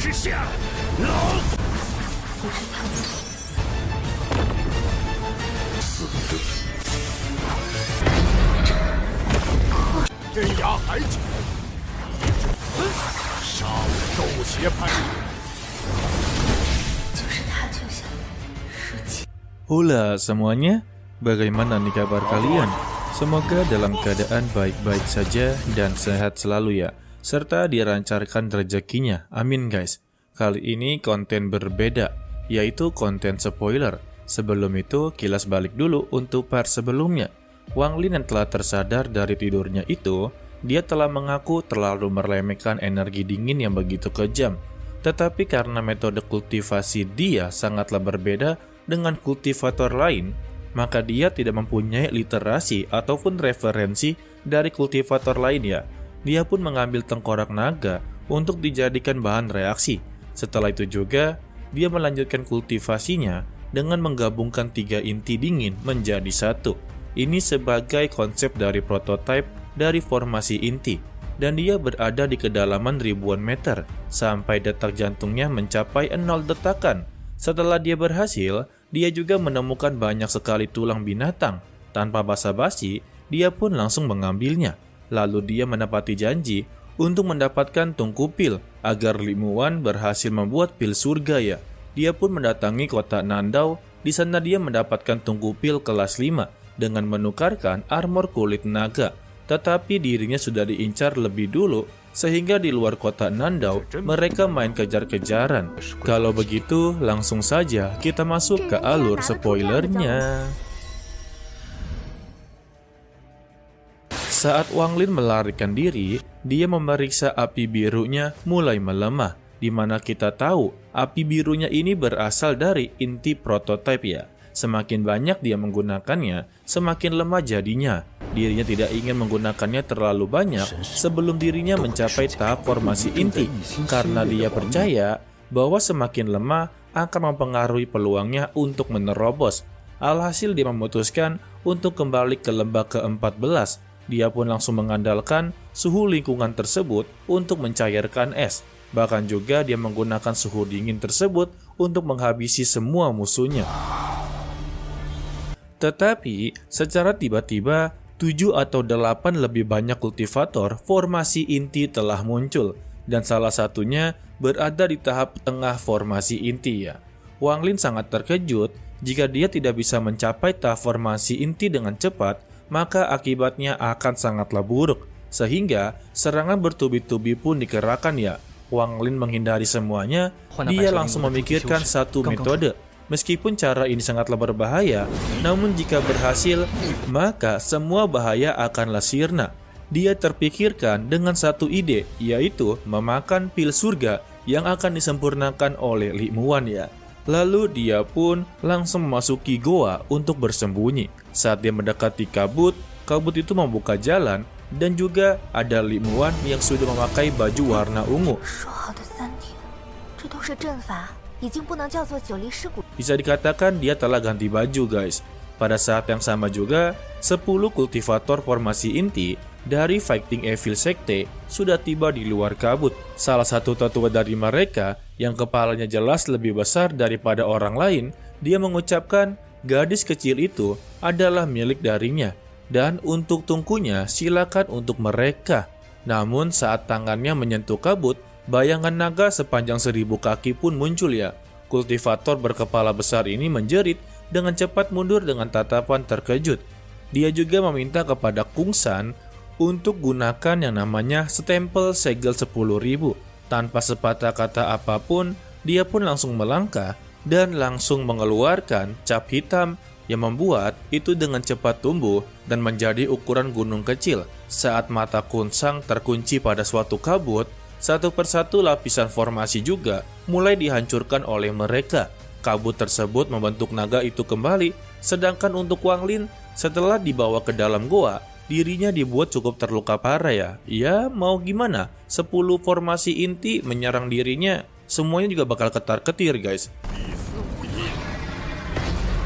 不是他们。镇压海警，杀了斗邪派。就是他救下如今。 Hula semuanya, bagaimana nih kabar kalian? Semoga dalam keadaan baik-baik saja dan sehat selalu ya, serta dilancarkan rezekinya, amin guys. Kali ini konten berbeda, yaitu konten spoiler. Sebelum itu, kilas balik dulu untuk part sebelumnya. Wang Lin yang telah tersadar dari tidurnya itu, dia telah mengaku terlalu meremehkan energi dingin yang begitu kejam. Tetapi karena metode kultivasi dia sangatlah berbeda dengan kultivator lain, maka dia tidak mempunyai literasi ataupun referensi dari kultivator lain ya. Dia pun mengambil tengkorak naga untuk dijadikan bahan reaksi. Setelah itu juga, dia melanjutkan kultivasinya dengan menggabungkan 3 inti dingin menjadi satu. Ini sebagai konsep dari prototipe dari formasi inti, dan dia berada di kedalaman ribuan meter sampai detak jantungnya mencapai 0 detakan. Setelah dia berhasil, dia juga menemukan banyak sekali tulang binatang. Tanpa basa-basi, dia pun langsung mengambilnya. Lalu dia menepati janji untuk mendapatkan tungku pil agar Limuan berhasil membuat pil surga ya. Dia pun mendatangi kota Nandao. Di sana dia mendapatkan tungku pil kelas 5 dengan menukarkan armor kulit naga. Tetapi dirinya sudah diincar lebih dulu, sehingga di luar kota Nandao mereka main kejar-kejaran. Kalau begitu, langsung saja kita masuk ke alur spoilernya. Saat Wang Lin melarikan diri, dia memeriksa api birunya mulai melemah, di mana kita tahu api birunya ini berasal dari inti prototipe ya. Semakin banyak dia menggunakannya, semakin lemah jadinya. Dirinya tidak ingin menggunakannya terlalu banyak sebelum dirinya mencapai tahap formasi inti, karena dia percaya bahwa semakin lemah akan mempengaruhi peluangnya untuk menerobos. Alhasil dia memutuskan untuk kembali ke lembah ke-14. Dia pun langsung mengandalkan suhu lingkungan tersebut untuk mencairkan es. Bahkan juga dia menggunakan suhu dingin tersebut untuk menghabisi semua musuhnya. Tetapi, secara tiba-tiba, 7 atau 8 lebih banyak kultivator formasi inti telah muncul, dan salah satunya berada di tahap tengah formasi inti ya. Wang Lin sangat terkejut jika dia tidak bisa mencapai tahap formasi inti dengan cepat, maka akibatnya akan sangatlah buruk, sehingga serangan bertubi-tubi pun dikerahkan ya. Wang Lin menghindari semuanya, dia langsung memikirkan satu metode. Meskipun cara ini sangatlah berbahaya, namun jika berhasil, maka semua bahaya akanlah sirna. Dia terpikirkan dengan satu ide, yaitu memakan pil surga yang akan disempurnakan oleh Li Muan ya. Lalu dia pun langsung memasuki goa untuk bersembunyi. Saat dia mendekati kabut, kabut itu membuka jalan, dan juga ada Li Muan yang sudah memakai baju warna ungu. Bisa dikatakan dia telah ganti baju guys. Pada saat yang sama juga, 10 kultivator formasi inti dari Fighting Evil Sekte sudah tiba di luar kabut. Salah satu tetua dari mereka yang kepalanya jelas lebih besar daripada orang lain, dia mengucapkan gadis kecil itu adalah milik darinya. Dan untuk tungkunya silakan untuk mereka. Namun saat tangannya menyentuh kabut, bayangan naga sepanjang 1000 kaki pun muncul ya. Kultivator berkepala besar ini menjerit dengan cepat mundur dengan tatapan terkejut. Dia juga meminta kepada Kung San untuk gunakan yang namanya stempel segel 10.000. Tanpa sepatah kata apapun, dia pun langsung melangkah dan langsung mengeluarkan cap hitam yang membuat itu dengan cepat tumbuh dan menjadi ukuran gunung kecil. Saat mata Kung San terkunci pada suatu kabut, satu persatu lapisan formasi juga mulai dihancurkan oleh mereka. Kabut tersebut membentuk naga itu kembali, sedangkan untuk Wang Lin, setelah dibawa ke dalam goa, dirinya dibuat cukup terluka parah ya. Ya mau gimana, 10 formasi inti menyerang dirinya, semuanya juga bakal ketar-ketir guys.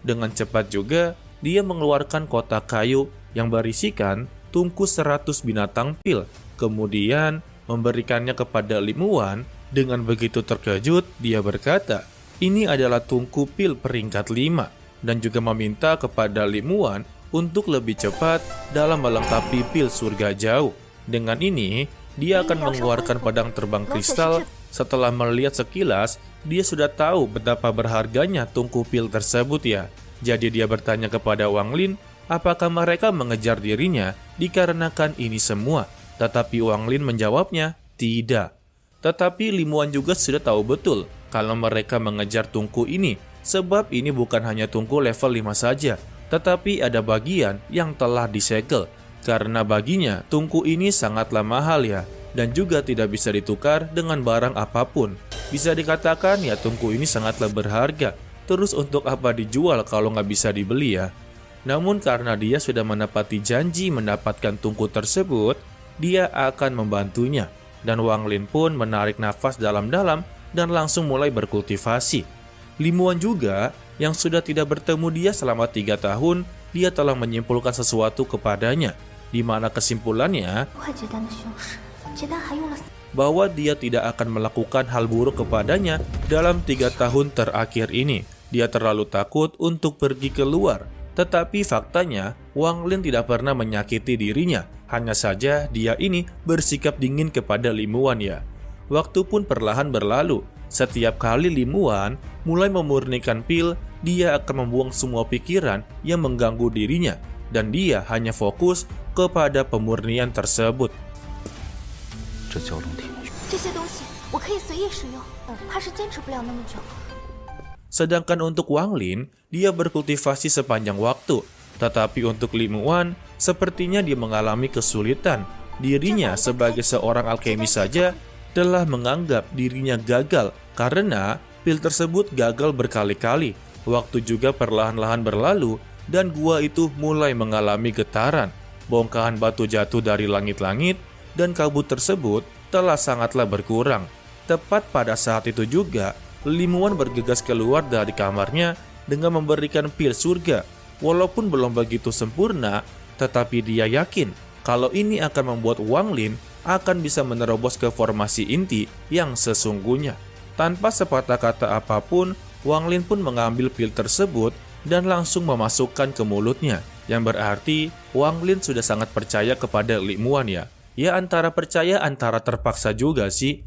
Dengan cepat juga, dia mengeluarkan kotak kayu yang berisikan tungku 100 binatang pil. Kemudian memberikannya kepada Li Muan Dengan begitu terkejut, dia berkata, ini adalah tungku pil peringkat 5 dan juga meminta kepada Limuan untuk lebih cepat dalam melengkapi pil surga jauh. Dengan ini, dia akan mengeluarkan pedang terbang kristal. Setelah melihat sekilas, dia sudah tahu betapa berharganya tungku pil tersebut ya. Jadi dia bertanya kepada Wang Lin, apakah mereka mengejar dirinya dikarenakan ini semua? Tetapi Wang Lin menjawabnya, tidak. Tetapi Limuan juga sudah tahu betul kalau mereka mengejar tungku ini, sebab ini bukan hanya tungku level 5 saja, tetapi ada bagian yang telah disegel. Karena baginya, tungku ini sangatlah mahal ya, dan juga tidak bisa ditukar dengan barang apapun. Bisa dikatakan ya tungku ini sangatlah berharga, terus untuk apa dijual kalau nggak bisa dibeli ya? Namun karena dia sudah menepati janji mendapatkan tungku tersebut, dia akan membantunya. Dan Wang Lin pun menarik nafas dalam-dalam dan langsung mulai berkultivasi. Limuan juga, yang sudah tidak bertemu dia selama 3 tahun, dia telah menyimpulkan sesuatu kepadanya, di mana kesimpulannya bahwa dia tidak akan melakukan hal buruk kepadanya dalam 3 tahun terakhir ini. Dia terlalu takut untuk pergi keluar. Tetapi faktanya, Wang Lin tidak pernah menyakiti dirinya. Hanya saja dia ini bersikap dingin kepada Limuan ya. Waktu pun perlahan berlalu. Setiap kali Limuan mulai memurnikan pil, dia akan membuang semua pikiran yang mengganggu dirinya. Dan dia hanya fokus kepada pemurnian tersebut. Sedangkan untuk Wang Lin, dia berkultivasi sepanjang waktu. Tetapi untuk Limuan, sepertinya dia mengalami kesulitan. Dirinya sebagai seorang alkemis saja telah menganggap dirinya gagal karena pil tersebut gagal berkali-kali. Waktu juga perlahan-lahan berlalu dan gua itu mulai mengalami getaran. Bongkahan batu jatuh dari langit-langit dan kabut tersebut telah sangatlah berkurang. Tepat pada saat itu juga, Limuan bergegas keluar dari kamarnya dengan memberikan pil surga. Walaupun belum begitu sempurna, tetapi dia yakin kalau ini akan membuat Wang Lin akan bisa menerobos ke formasi inti yang sesungguhnya. Tanpa sepatah kata apapun, Wang Lin pun mengambil pil tersebut dan langsung memasukkan ke mulutnya. Yang berarti Wang Lin sudah sangat percaya kepada Limuan ya. Ya antara percaya antara terpaksa juga sih.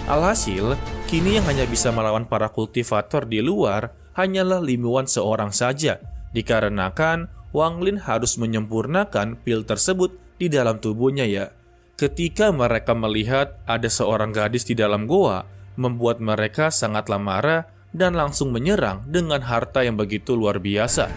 Alhasil, kini yang hanya bisa melawan para kultivator di luar hanyalah Limuan seorang saja. Dikarenakan Wang Lin harus menyempurnakan pil tersebut di dalam tubuhnya ya. Ketika mereka melihat ada seorang gadis di dalam goa, membuat mereka sangatlah marah dan langsung menyerang dengan harta yang begitu luar biasa.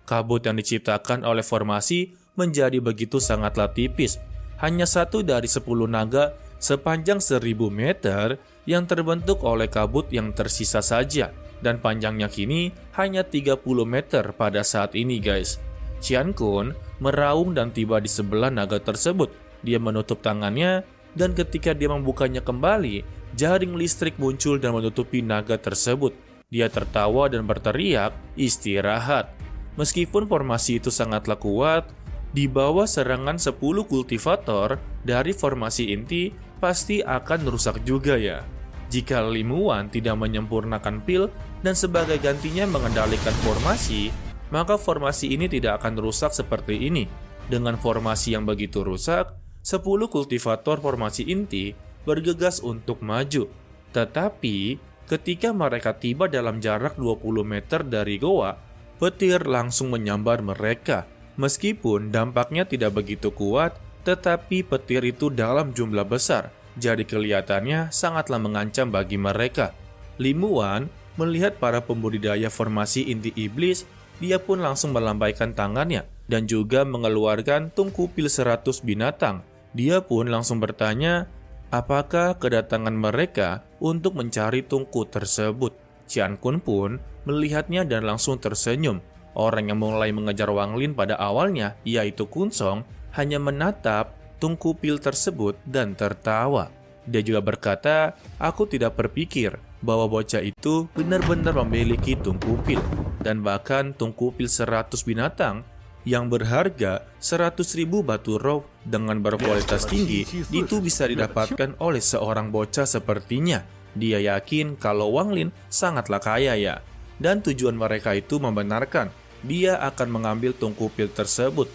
Kabut yang diciptakan oleh formasi menjadi begitu sangatlah tipis. Hanya 1 dari 10 naga sepanjang 1000 meter yang terbentuk oleh kabut yang tersisa saja. Dan panjangnya kini hanya 30 meter pada saat ini guys. Qian Kun meraung dan tiba di sebelah naga tersebut. Dia menutup tangannya dan ketika dia membukanya kembali, jaring listrik muncul dan menutupi naga tersebut. Dia tertawa dan berteriak, istirahat. Meskipun formasi itu sangatlah kuat, di bawah serangan 10 kultivator dari formasi inti pasti akan rusak juga ya. Jika Limuan tidak menyempurnakan pil dan sebagai gantinya mengendalikan formasi, maka formasi ini tidak akan rusak seperti ini. Dengan formasi yang begitu rusak, 10 kultivator formasi inti bergegas untuk maju. Tetapi ketika mereka tiba dalam jarak 20 meter dari goa, petir langsung menyambar mereka. Meskipun dampaknya tidak begitu kuat, tetapi petir itu dalam jumlah besar, jadi kelihatannya sangatlah mengancam bagi mereka. Limuan melihat para pembudidaya formasi inti iblis, dia pun langsung melambaikan tangannya dan juga mengeluarkan tungku pil 100 binatang. Dia pun langsung bertanya, apakah kedatangan mereka untuk mencari tungku tersebut? Qian Kun pun melihatnya dan langsung tersenyum. Orang yang mulai mengejar Wang Lin pada awalnya, yaitu Kun Song, hanya menatap tungku pil tersebut dan tertawa. Dia juga berkata, aku tidak berpikir bahwa bocah itu benar-benar memiliki tungku pil. Dan bahkan tungku pil 100 binatang yang berharga 100.000 batu roh dengan berkualitas tinggi itu bisa didapatkan oleh seorang bocah sepertinya. Dia yakin kalau Wang Lin sangatlah kaya ya. Dan tujuan mereka itu membenarkan dia akan mengambil tungku pil tersebut.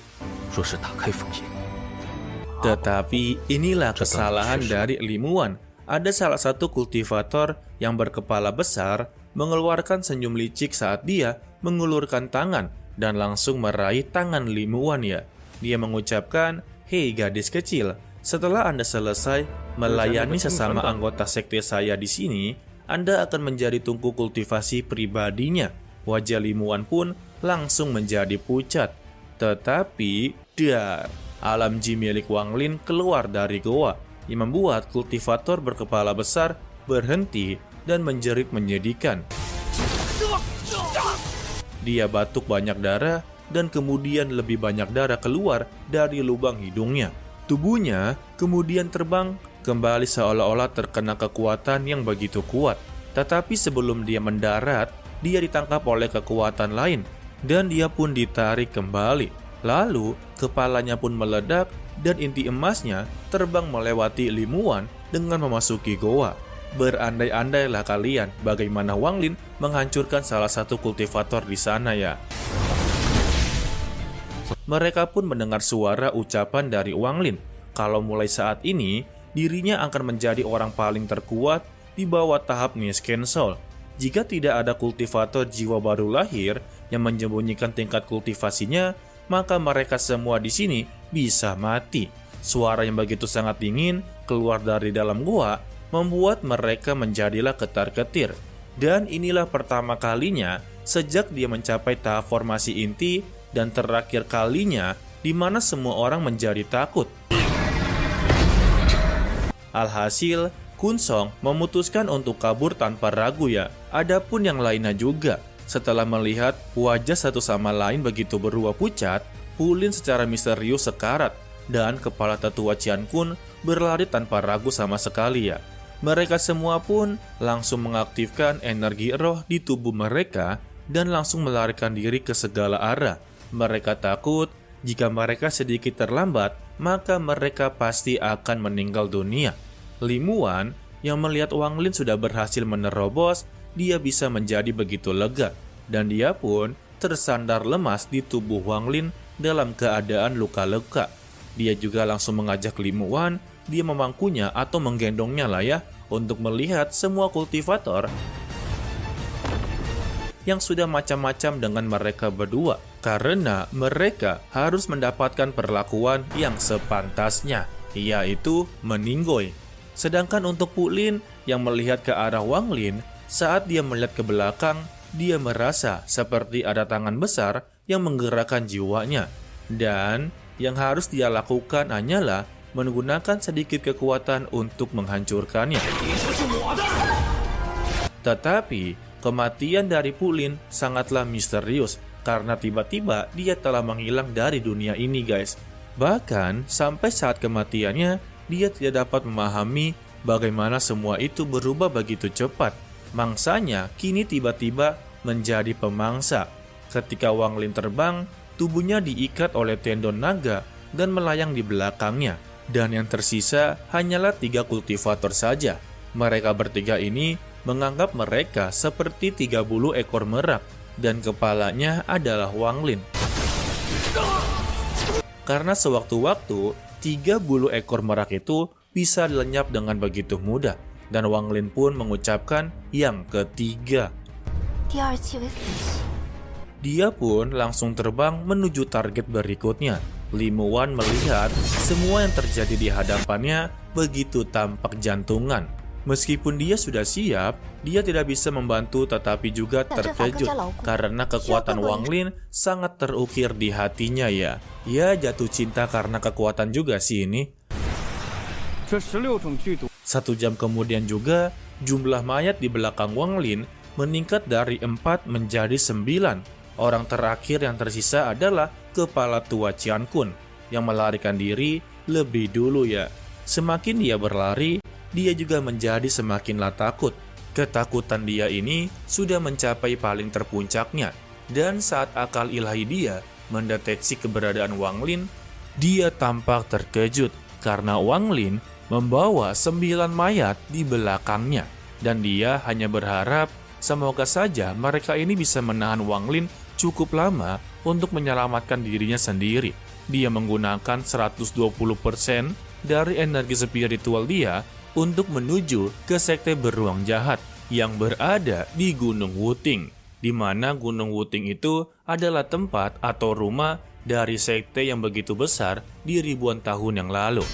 Tetapi inilah kesalahan dari ilmuwan. Ada salah satu kultivator yang berkepala besar mengeluarkan senyum licik saat dia mengulurkan tangan dan langsung meraih tangan ilmuwan ya. Dia mengucapkan, "Hei gadis kecil, setelah Anda selesai melayani sesama anggota sekte saya di sini, Anda akan menjadi tungku kultivasi pribadinya." Wajah ilmuwan pun langsung menjadi pucat. Tetapi, dar, alam ji milik Wang Lin keluar dari goa, yang membuat kultivator berkepala besar berhenti dan menjerit menyedihkan. Dia batuk banyak darah dan kemudian lebih banyak darah keluar dari lubang hidungnya. Tubuhnya kemudian terbang kembali seolah-olah terkena kekuatan yang begitu kuat. Tetapi sebelum dia mendarat, dia ditangkap oleh kekuatan lain dan dia pun ditarik kembali. Lalu kepalanya pun meledak dan inti emasnya terbang melewati ilmuwan dengan memasuki goa. Berandai-andailah kalian bagaimana Wang Lin menghancurkan salah satu kultivator di sana ya. Mereka pun mendengar suara ucapan dari Wang Lin kalau mulai saat ini dirinya akan menjadi orang paling terkuat di bawah tahap Nisken Soul. Jika tidak ada kultivator jiwa baru lahir yang menyembunyikan tingkat kultivasinya, maka mereka semua di sini bisa mati. Suara yang begitu sangat dingin keluar dari dalam gua membuat mereka menjadilah ketar-ketir. Dan inilah pertama kalinya sejak dia mencapai tahap formasi inti dan terakhir kalinya di mana semua orang menjadi takut. Alhasil, Kun Song memutuskan untuk kabur tanpa ragu ya. Adapun yang lainnya juga. Setelah melihat wajah satu sama lain begitu berubah pucat, Pu Lin secara misterius sekarat dan kepala tetua Qian Kun berlari tanpa ragu sama sekali ya. Mereka semua pun langsung mengaktifkan energi roh di tubuh mereka dan langsung melarikan diri ke segala arah. Mereka takut jika mereka sedikit terlambat, maka mereka pasti akan meninggal dunia. Limuan yang melihat Wang Lin sudah berhasil menerobos, dia bisa menjadi begitu lega. Dan dia pun tersandar lemas di tubuh Wang Lin dalam keadaan luka-luka. Dia juga langsung mengajak Limuan, dia memangkunya atau menggendongnya lah ya, untuk melihat semua kultivator yang sudah macam-macam dengan mereka berdua, karena mereka harus mendapatkan perlakuan yang sepantasnya, yaitu meninggoy. Sedangkan untuk Pu Lin yang melihat ke arah Wang Lin, saat dia melihat ke belakang, dia merasa seperti ada tangan besar yang menggerakkan jiwanya, dan yang harus dia lakukan hanyalah menggunakan sedikit kekuatan untuk menghancurkannya. Tetapi kematian dari Pu Lin sangatlah misterius karena tiba-tiba dia telah menghilang dari dunia ini guys. Bahkan sampai saat kematiannya dia tidak dapat memahami bagaimana semua itu berubah begitu cepat. Mangsanya kini tiba-tiba menjadi pemangsa. Ketika Wang Lin terbang, tubuhnya diikat oleh tendon naga dan melayang di belakangnya. Dan yang tersisa hanyalah 3 kultivator saja. Mereka bertiga ini menganggap mereka seperti 30 ekor merak dan kepalanya adalah Wang Lin. Karena sewaktu-waktu 30 ekor merak itu bisa lenyap dengan begitu mudah. Dan Wang Lin pun mengucapkan yang ketiga. Dia pun langsung terbang menuju target berikutnya. Limuan melihat semua yang terjadi di hadapannya begitu tampak jantungan. Meskipun dia sudah siap, dia tidak bisa membantu tetapi juga terkejut karena kekuatan Wang Lin sangat terukir di hatinya ya. Ya jatuh cinta karena kekuatan juga sih ini. 1 jam kemudian juga, jumlah mayat di belakang Wang Lin meningkat dari 4 menjadi 9. Orang terakhir yang tersisa adalah kepala tua Qian Kun yang melarikan diri lebih dulu ya. Semakin dia berlari, dia juga menjadi semakinlah takut. Ketakutan dia ini sudah mencapai paling terpuncaknya. Dan saat akal ilahi dia mendeteksi keberadaan Wang Lin, dia tampak terkejut karena Wang Lin membawa 9 mayat di belakangnya. Dan dia hanya berharap semoga saja mereka ini bisa menahan Wang Lin cukup lama untuk menyelamatkan dirinya sendiri. Dia menggunakan 120% dari energi spiritual dia untuk menuju ke sekte beruang jahat yang berada di Gunung Wuting, di mana Gunung Wuting itu adalah tempat atau rumah dari sekte yang begitu besar di ribuan tahun yang lalu.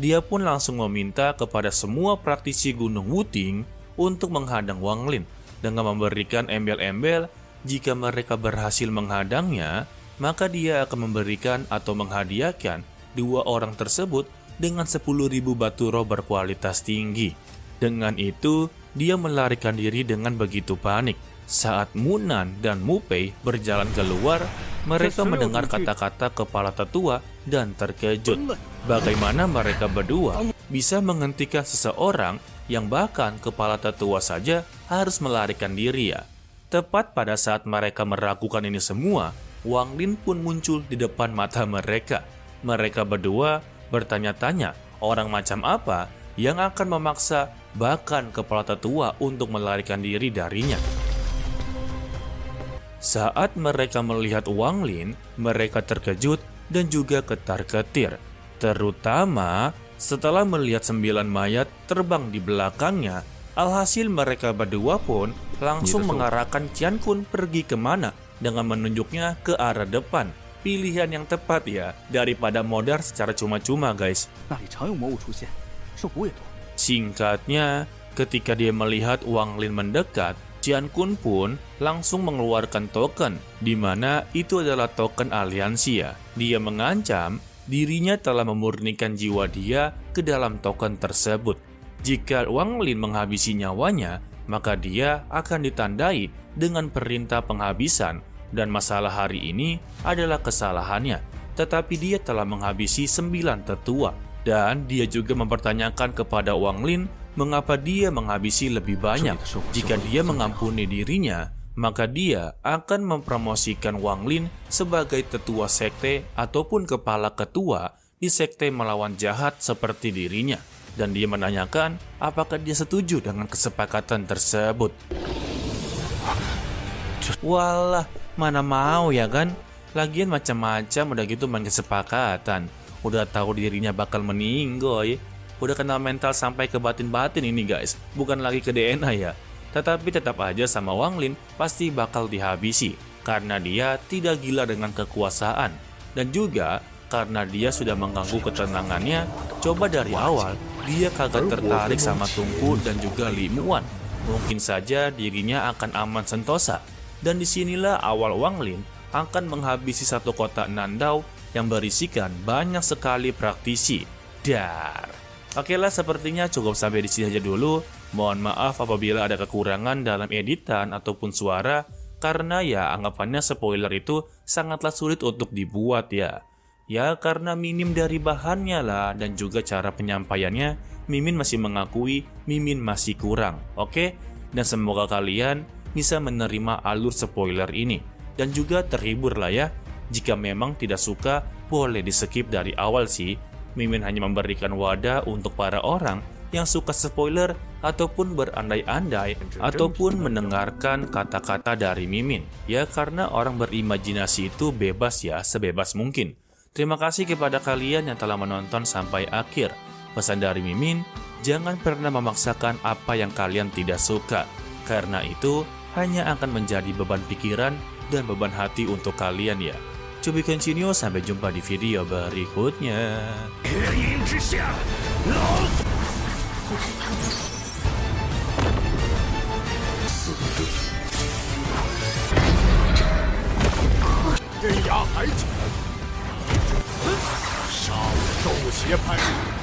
Dia pun langsung meminta kepada semua praktisi Gunung Wuting untuk menghadang Wang Lin dengan memberikan embel-embel jika mereka berhasil menghadangnya, maka dia akan memberikan atau menghadiahkan 2 orang tersebut dengan 10.000 batu roh berkualitas tinggi. Dengan itu, dia melarikan diri dengan begitu panik. Saat Munan dan Mupei berjalan keluar, mereka mendengar kata-kata kepala tetua dan terkejut. Bagaimana mereka berdua bisa menghentikan seseorang yang bahkan kepala tetua saja harus melarikan diri ya? Tepat pada saat mereka meragukan ini semua, Wang Lin pun muncul di depan mata mereka. Mereka berdua bertanya-tanya orang macam apa yang akan memaksa bahkan kepala tetua untuk melarikan diri darinya. Saat mereka melihat Wang Lin, mereka terkejut dan juga ketar-ketir. Terutama setelah melihat 9 mayat terbang di belakangnya. Alhasil mereka berdua pun langsung mengarahkan Qian Kun pergi kemana dengan menunjuknya ke arah depan. Pilihan yang tepat ya, daripada modar secara cuma-cuma guys. Singkatnya, ketika dia melihat Wang Lin mendekat, Qian Kun pun langsung mengeluarkan token, di mana itu adalah token aliansi ya. Dia mengancam dirinya telah memurnikan jiwa dia ke dalam token tersebut. Jika Wang Lin menghabisi nyawanya, maka dia akan ditandai dengan perintah penghabisan. Dan masalah hari ini adalah kesalahannya, tetapi dia telah menghabisi 9 tetua. Dan dia juga mempertanyakan kepada Wang Lin mengapa dia menghabisi lebih banyak. Jika dia mengampuni dirinya, maka dia akan mempromosikan Wang Lin sebagai tetua sekte ataupun kepala ketua di sekte melawan jahat seperti dirinya. Dan dia menanyakan apakah dia setuju dengan kesepakatan tersebut. Walah, mana mau ya kan? Lagian macam-macam udah gitu main kesepakatan. Udah tahu dirinya bakal meninggoy. Udah kenal mental sampai ke batin-batin ini guys. Bukan lagi ke DNA ya. Tetapi tetap aja sama Wang Lin pasti bakal dihabisi. Karena dia tidak gila dengan kekuasaan. Dan juga karena dia sudah mengganggu ketenangannya. Coba dari awal dia kagak tertarik sama Tungku dan juga Li Muan. Mungkin saja dirinya akan aman sentosa. Dan disinilah awal Wang Lin akan menghabisi satu kota Nandao yang berisikan banyak sekali praktisi. Dar. Oke lah, sepertinya cukup sampai di sini aja dulu. Mohon maaf apabila ada kekurangan dalam editan ataupun suara, karena ya anggapannya spoiler itu sangatlah sulit untuk dibuat ya. Ya karena minim dari bahannya lah, dan juga cara penyampaiannya Mimin masih mengakui Mimin masih kurang. Oke? Dan semoga kalian bisa menerima alur spoiler ini dan juga terhibur lah ya. Jika memang tidak suka, boleh di skip dari awal sih. Mimin hanya memberikan wadah untuk para orang yang suka spoiler ataupun berandai-andai ataupun mendengarkan kata-kata dari Mimin. Ya karena orang berimajinasi itu bebas ya, sebebas mungkin. Terima kasih kepada kalian yang telah menonton sampai akhir. Pesan dari Mimin, jangan pernah memaksakan apa yang kalian tidak suka. Karena itu hanya akan menjadi beban pikiran dan beban hati untuk kalian ya. To be continue, sampai jumpa di video berikutnya. 天涯海角，杀我斗邪派！